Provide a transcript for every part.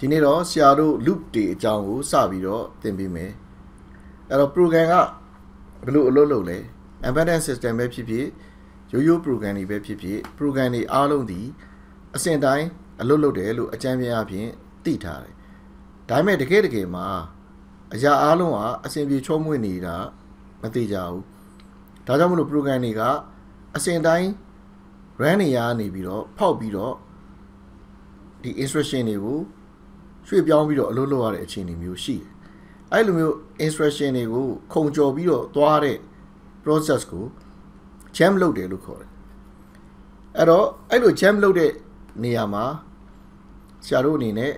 ဒီနေ့တော့ဆရာတို့ loop တွေအကြောင်းကိုစပြီးတော့သင်ပေးမယ်အဲ့တော့ program ကဘယ်လိုအလုပ်လုပ်လဲ embedded system ပဲဖြစ်ဖြစ်ရိုးရိုး program တွေပဲဖြစ်ဖြစ် program တွေအားလုံးဒီအစဉ်တိုင်းအလုပ်လုပ်တယ်လို့အကြမ်းပြင်းအဖြစ်သိထားတယ်ဒါပေမဲ့တကယ်မှာအရာအားလုံးကအစဉ်ပြေချောမွေ့နေတာမသိကြဘူးဒါကြောင့်မလို့ program တွေကအစဉ်တိုင်း run နေရနေပြီးတော့ဖောက်ပြီးတော့ဒီ instruction တွေကိုရွှေ့ပြောင်းပြီးတော့အလုပ်လုပ်ရတဲ့အခြေအနေမျိုးရှိတယ်။အဲ့လိုမျိုး instruction တွေကိုခုံကျော်ပြီးတော့သွားတဲ့ process ကို jam လုပ်တယ်လို့ခေါ်တယ်။အဲ့တော့အဲ့လို jam လုပ်တဲ့နေရာမှာဆရာတို့အနေနဲ့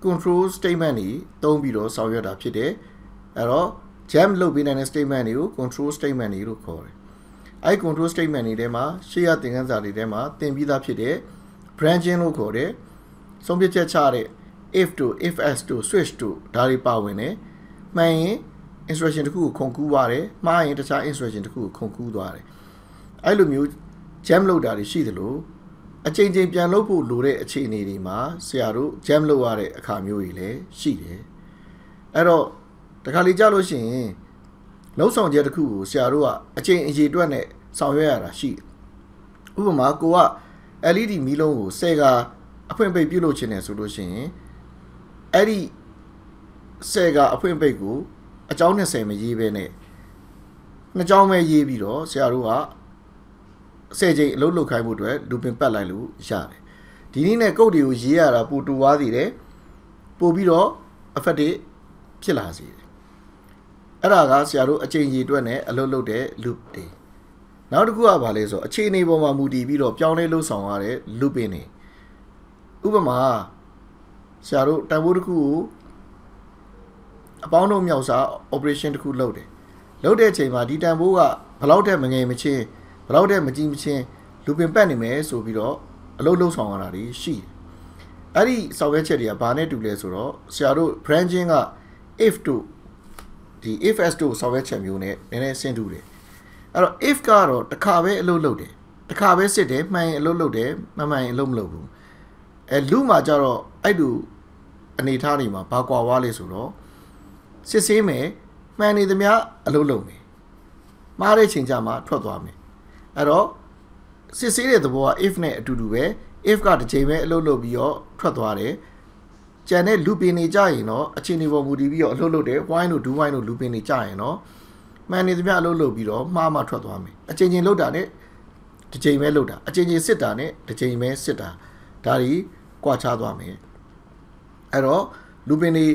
control statement တွေသုံးပြီးတော့ဆောင်ရွက်တာဖြစ်တယ်။အဲ့တော့ jam လုပ်ပေးနိုင်တဲ့ statement တွေကို control statement တွေလို့ခေါ်တယ်။အဲ့ control statement တွေထဲမှာရှေ့ရသင်ခန်းစာတွေထဲမှာသင်ပြီးသားဖြစ်တဲ့ branching လို့ခေါ်တယ်။ဆုံးဖြတ်ချက်ချတဲ့ if to if else to switch to ဒါတွေပါဝင်တယ်မှန်ရင် instruction တစ်ခုကိုခုန်ကူးသွားတယ်မှားရင်တခြား instruction တစ်ခုကိုခုန်ကူးသွားတယ်အဲ့လိုမျိုး jam လုပ်တာတွေရှိသလိုအချိန်ချင်းပြန်လုပ်ဖို့လိုတဲ့အခြေအနေတွေမှာဆရာတို့ jam လုပ်ရတဲ့အခါမျိုးတွေလည်းရှိတယ်အဲ့တော့တခါလေကြာလို့ရှိရင်လုံးဆောင်ချက်တစ်ခုကိုဆရာတို့ကအချိန်အရေးအတွက်နဲ့ဆောင်ရွက်ရတာရှိဥပမာကိုက LED မီးလုံးကို10ကအဖွင့်ပိတ်ပြုတ်လို့ခြင်းတယ်ဆိုလို့ရှိရင်အဲ့ဒီ10ကအဖွင့်ပိတ်ကိုအကြောင်း20မရေးဘဲနဲ့နှစ်ကြောင်းပဲရေးပြီးတော့ဆရာတို့က10ချိန်အလုပ်လုပ်ခိုင်းဖို့အတွက် looping ပတ်လိုက်လို့ရတယ်ဒီနည်းနဲ့ကုတ်တွေကိုရေးရတာပိုတူသွားစေတယ်ပို့ပြီးတော့ effective ဖြစ်လာစေတယ်အဲ့ဒါကဆရာတို့အချိန်ကြီးအတွက်နဲ့အလုပ်လုပ်တဲ့ loop တွေနောက်တစ်ခုကဘာလဲဆိုအခြေအနေပေါ်မှာမူတည်ပြီးတော့ပြောင်းလဲလုပ်ဆောင်ရတဲ့ looping တွေဥပမာဆရာတို့တန်ဖိုးတစ်ခုကိုအပေါင်းတို့မြောက်စား operation တစ်ခုလုပ်တယ်လုပ်တဲ့အချိန်မှာဒီတန်ဖိုးကဘယ်လောက်တည်းမငယ်မချင်းဘယ်လောက်တည်းမကြီးမချင်း looping ပတ်နေမယ်ဆိုပြီးတော့အလုပ်လုပ်ဆောင်ရတာတွေရှိတယ်အဲ့ဒီဆောက်ရွက်ချက်တွေကဘာနဲ့တူလဲဆိုတော့ဆရာတို့ branching က if to ဒီ if else to ဆောက်ရွက်ချက်မျိုးနဲ့နည်းနည်းဆင်းတူတယ်အဲ့တော့ if ကတော့တစ်ခါပဲအလုပ်လုပ်တယ်တစ်ခါပဲစစ်တယ်မှန်ရင်အလုပ်လုပ်တယ်မမှန်ရင်အလုပ်မလုပ်ဘူးloop မှာကြတော့အဲ့လိုအနေထားတွေမှာဘာကွာဝါလဲဆိုတော့စစ်ဆေးမယ်မှန်နေသမျှအလုပ်လုပ်မယ်မှားတဲ့ချိန်ကျမှထွက်သွားမယ်အဲ့တော့စစ်ဆေးတဲ့သဘောက if နဲ့အတူတူပဲ if ကတစ်ချိန်ပဲအလုပ်လုပ်ပြီးတော့ထွက်သွားတယ်ကျန်တဲ့ looping တွေကြရင်တော့အချိန်တွေပေါ်မူတည်ပြီးတော့အလုပ်လုပ်တယ် while တို့ do while တို့ looping တွေကြရင်တော့မှန်နေသမျှအလုပ်လုပ်ပြီးတော့မှားမှထွက်သွားမယ်အချိန်ချင်းလုပ်တာနဲ့တစ်ချိန်ပဲလုပ်တာအချိန်ချင်းစစ်တာနဲ့တစ်ချိန်ပဲစစ်တာဒါတွေကွာခြားသွားမယ်အဲ့တော့ looping တွေ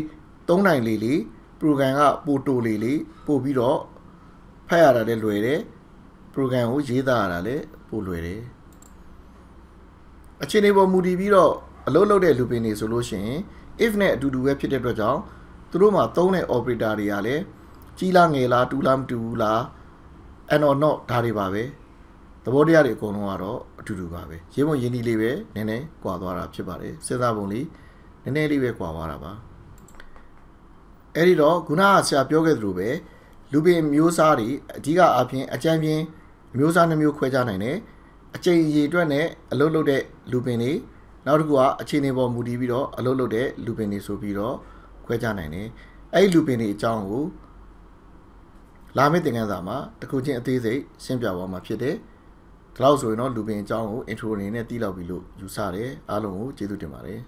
သုံးနိုင်လေ program ကပိုတိုလေပို့ပြီးတော့ဖတ်ရတာလည်းလွယ်တယ် program ကိုရေးသားရတာလည်းပိုလွယ်တယ်အခြေအနေပေါ်မူတည်ပြီးတော့အလုပ်လုပ်တဲ့ looping တွေဆိုလို့ရှိရင် if နဲ့အတူတူပဲဖြစ်တဲ့အတွက်ကြောင့်သူတို့မှာသုံးတဲ့ operator တွေကလည်းကြီးလားငယ်လားတူလားမတူဘူးလား and or not ဒါတွေပါပဲသဘောတရားတွေအကုန်လုံးကတော့အတူတူပါပဲရေးပုံရင်းနှီးလေးပဲနည်းနည်းကွာသွားတာဖြစ်ပါတယ်စဉ်းစားပုံလေးနည်းနည်းလေးပဲကွာသွားတာပါအဲ့ဒီတော့ခုနကဆရာပြောခဲ့သလိုပဲ looping မျိုးစားတွေအဓိကအပြင်အကြမ်းပြင်းမျိုးစားနှမျိုးခွဲခြားနိုင်တယ်အချိန်အရေးအတွက်နဲ့အလုပ်လုပ်တဲ့ looping တွေနောက်တစ်ခုကအခြေအနေပေါ်မူတည်ပြီးတော့အလုပ်လုပ်တဲ့ looping တွေဆိုပြီးတော့ခွဲခြားနိုင်တယ်အဲ့ဒီ looping တွေအကြောင်းကိုလာမယ့်သင်ခန်းစာမှာတစ်ခုချင်းအသေးစိတ်ရှင်းပြသွားမှာဖြစ်တယ်ဒီလောက်ဆိုရင်တော့ looping အကြောင်းကို intro အနေနဲ့သိလောက်ပြီလို့ယူဆတယ်အားလုံးကိုကျေးဇူးတင်ပါတယ်